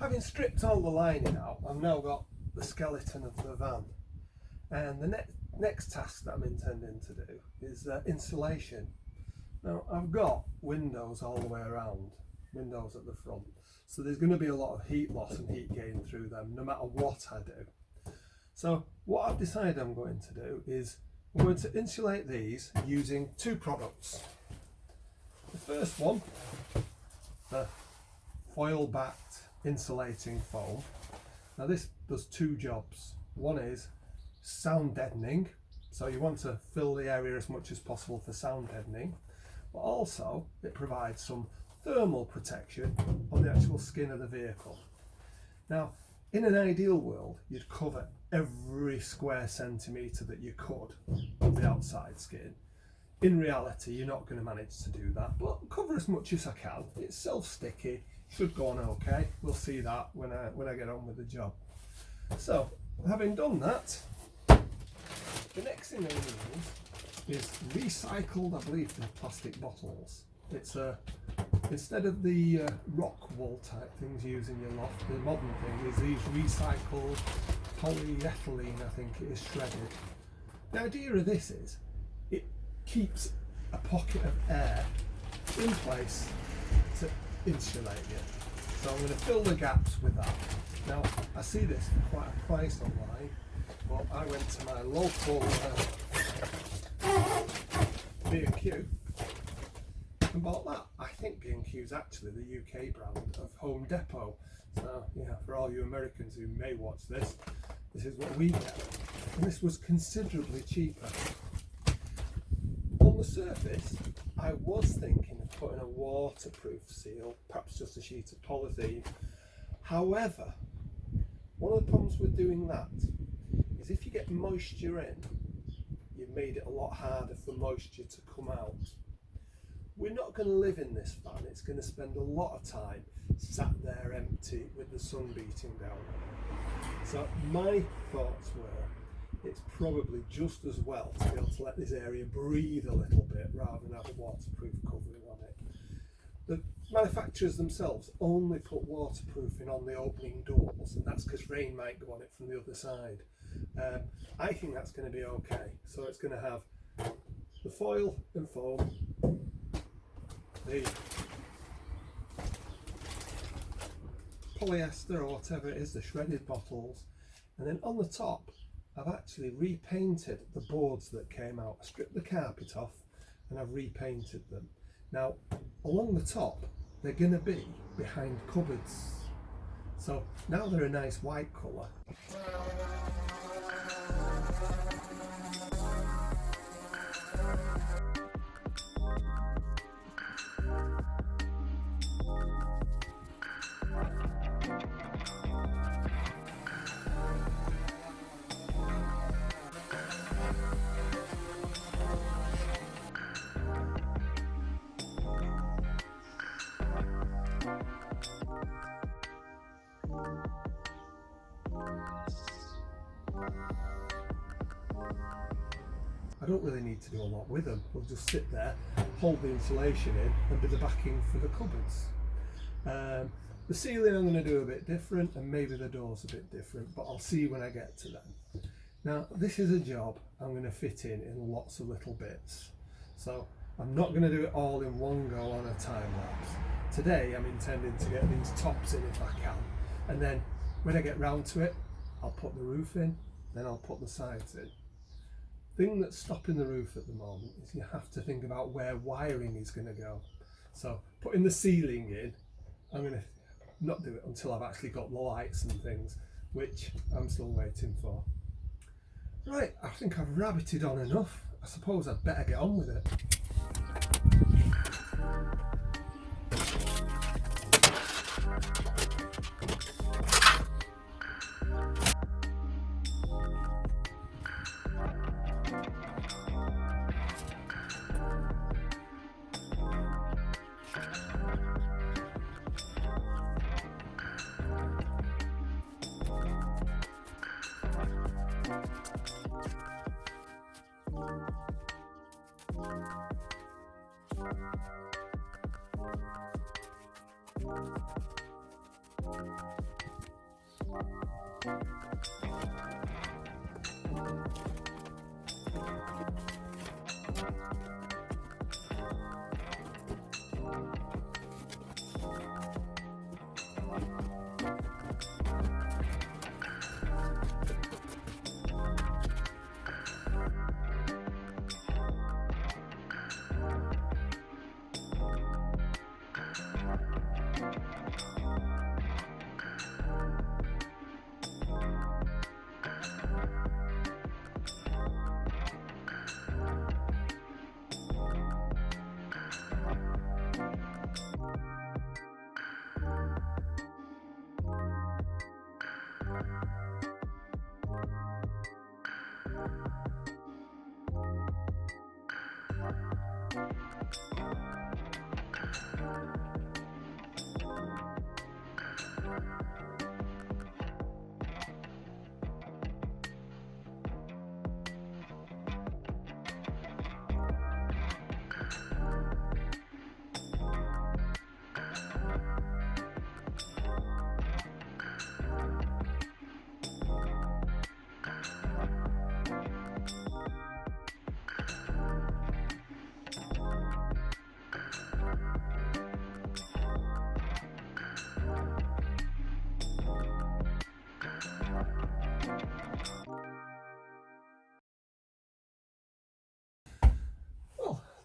Having stripped all the lining out, I've now got the skeleton of the van, and the next task that I'm intending to do is insulation. Now I've got windows all the way around, windows at the front, so there's going to be a lot of heat loss and heat gain through them no matter what I do. So what I've decided I'm going to do is I'm going to insulate these using two products. The first one, the foil backed insulating foam. Now this does two jobs. One is sound deadening, so you want to fill the area as much as possible for sound deadening, but also it provides some thermal protection on the actual skin of the vehicle. Now in an ideal world you'd cover every square centimetre that you could of the outside skin. In reality you're not going to manage to do that, but cover as much as I can. It's self-sticky, should go on okay. We'll see that when I get on with the job. So having done that, the next thing I need is recycled, I believe, they're plastic bottles. It's instead of the rock wool type things used in your loft, the modern thing is these recycled polyethylene, I think it is, shredded. The idea of this is it keeps a pocket of air in place to insulate you. So I'm going to fill the gaps with that. Now I see this for quite a price online, but I went to my local B&Q and bought that. I think B&Q is actually the UK brand of Home Depot. So yeah, for all you Americans who may watch this, this is what we get. And this was considerably cheaper. On the surface, I was thinking of putting a waterproof seal, perhaps just a sheet of polythene. However, one of the problems with doing that is if you get moisture in, you've made it a lot harder for moisture to come out. We're not going to live in this van. It's going to spend a lot of time sat there empty with the sun beating down. So my thoughts were, it's probably just as well to be able to let this area breathe a little bit rather than have a waterproof covering on it. The manufacturers themselves only put waterproofing on the opening doors, and that's because rain might go on it from the other side. I think that's going to be okay. So it's going to have the foil and foam, the polyester or whatever it is, the shredded bottles, and then on the top I've actually repainted the boards that came out. I stripped the carpet off and I've repainted them. Now along the top they're going to be behind cupboards, so now they're a nice white colour. I don't really need to do a lot with them. We'll just sit there, hold the insulation in and be the backing for the cupboards. The ceiling I'm going to do a bit different, and maybe the doors a bit different, but I'll see when I get to them. Now this is a job I'm going to fit in lots of little bits. So I'm not going to do it all in one go on a time lapse. Today I'm intending to get these tops in if I can, and then when I get round to it I'll put the roof in, then I'll put the sides in. Thing that's stopping the roof at the moment is you have to think about where wiring is going to go. So putting the ceiling in, I'm going to not do it until I've actually got the lights and things, which I'm still waiting for. Right, I think I've rabbited on enough. I suppose I'd better get on with it.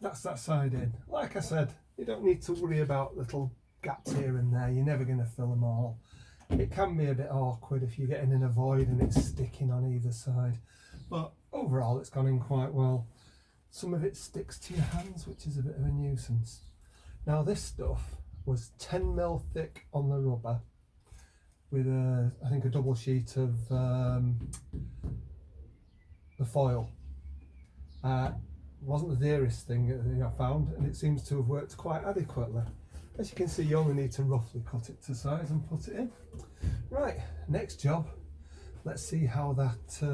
That's that side in. Like I said, you don't need to worry about little gaps here and there. You're never going to fill them all. It can be a bit awkward if you're getting in a void and it's sticking on either side. But overall, it's gone in quite well. Some of it sticks to your hands, which is a bit of a nuisance. Now this stuff was 10mm thick on the rubber with I think a double sheet of the foil. Wasn't the dearest thing I found, and it seems to have worked quite adequately. As you can see, you only need to roughly cut it to size and put it in. Right, next job. Let's see how that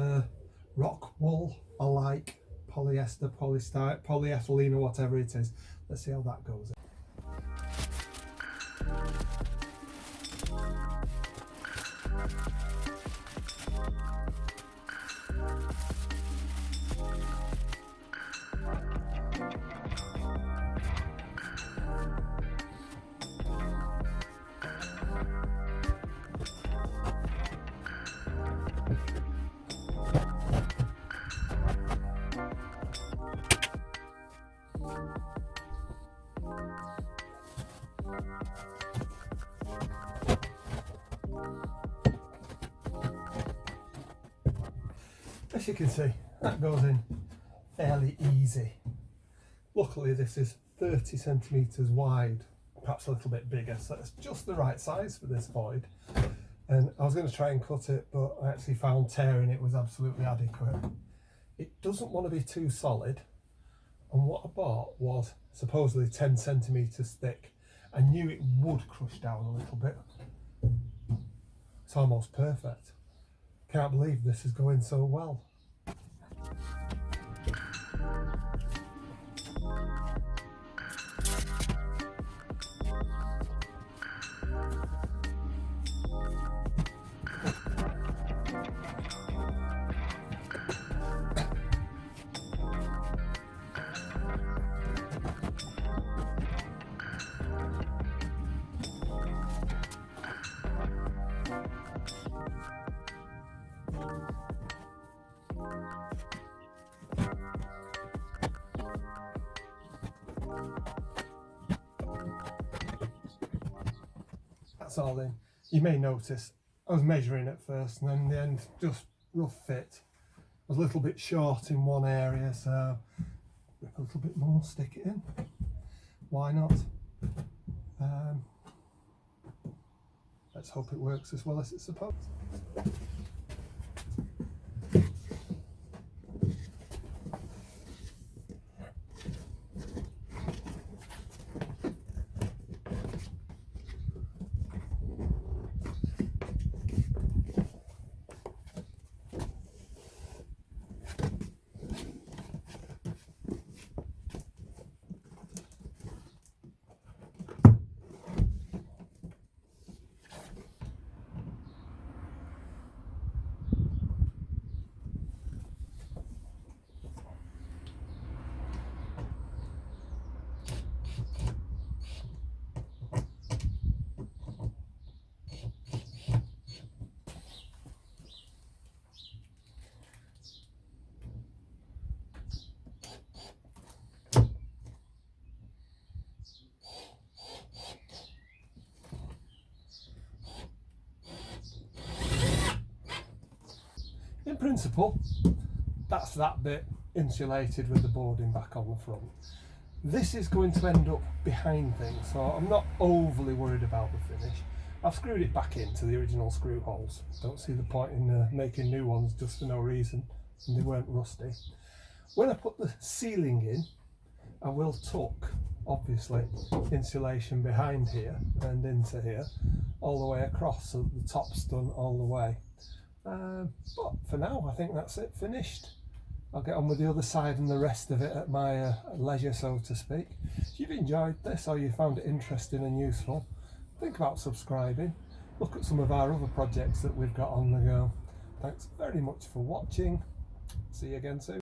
rock wool alike polyester, polystyrene, polyethylene or whatever it is. Let's see how that goes. As you can see, that goes in fairly easy. Luckily this is 30 centimetres wide, perhaps a little bit bigger, so it's just the right size for this void. And I was going to try and cut it, but I actually found tearing it was absolutely adequate. It doesn't want to be too solid, and what I bought was supposedly 10 centimetres thick. I knew it would crush down a little bit. It's almost perfect. Can't believe this is going so well. That's all in. You may notice I was measuring at first and then in the end just rough fit. I was a little bit short in one area, so rip a little bit more, stick it in. Why not? Let's hope it works as well as it's supposed. principle, that's that bit insulated with the boarding back on the front. This is going to end up behind things, so I'm not overly worried about the finish. I've screwed it back into the original screw holes. Don't see the point in making new ones just for no reason, and they weren't rusty. When I put the ceiling in, I will tuck, obviously, insulation behind here and into here, all the way across, so the top's done all the way. But for now, I think that's it, finished. I'll get on with the other side and the rest of it at my leisure, so to speak. If you've enjoyed this or you found it interesting and useful, think about subscribing. Look at some of our other projects that we've got on the go. Thanks very much for watching. See you again soon.